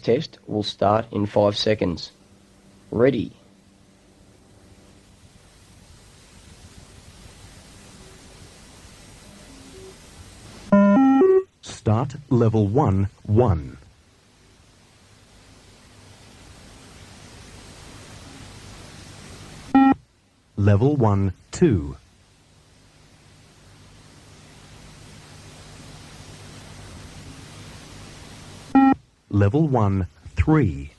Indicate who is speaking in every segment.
Speaker 1: test will start in 5 seconds. Ready.
Speaker 2: Start level 1, 1. Level 1, 2. Level 1, 3.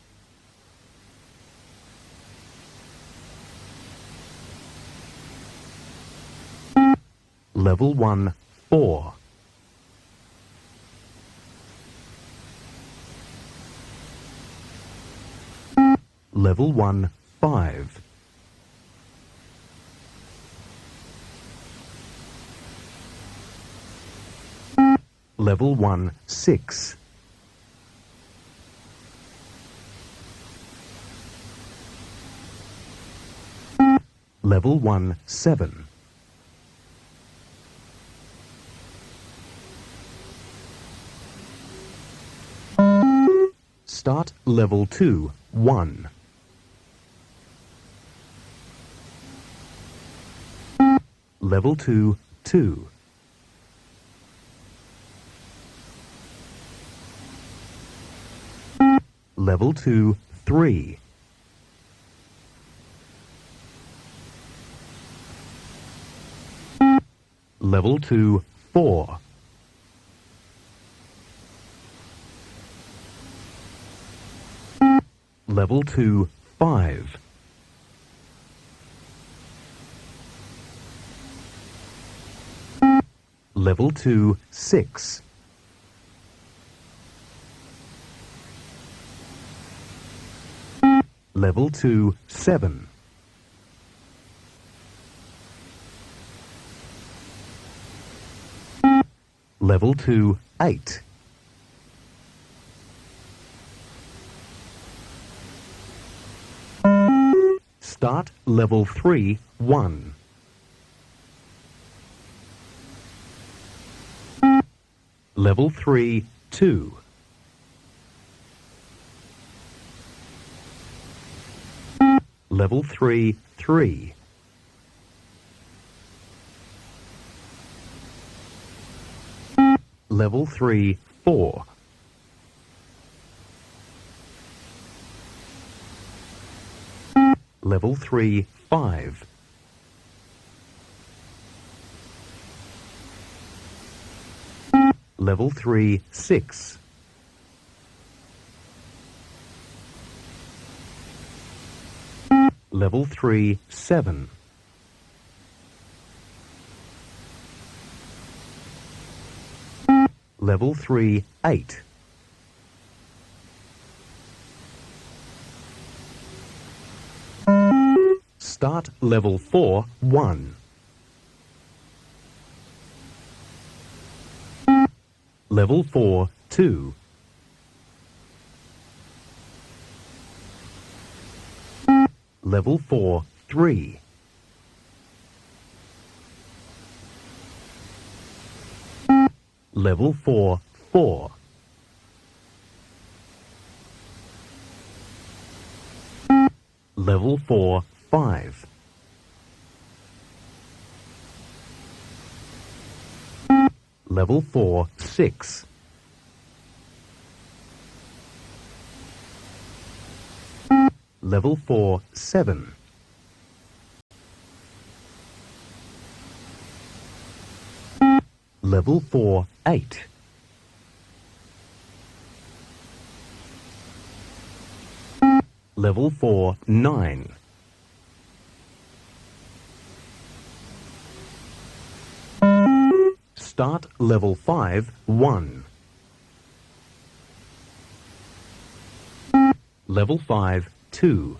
Speaker 2: Level 1, 4. Level 1, 5. Level 1, 6. Level 1, 7. Start level 2, 1. Level 2, 2. Level 2, 3. Level 2, 4. Level 2, 5. Level 2, 6. Level 2, 7. Level 2, 8. Start level 3, 1. Level 3, 2. Level 3, 3. Level 3, 4. Level 3, 5. Level 3, 6. Level 3, 7. Level 3, 8. Start level 4, 1. Level 4, 2. Level 4, 3. Level 4, 4. Level 4, 5. Level 4, 6. Level 4, 7. Level 4, 8. Level 4, 9. Start level 5, 1. Level 5, 2.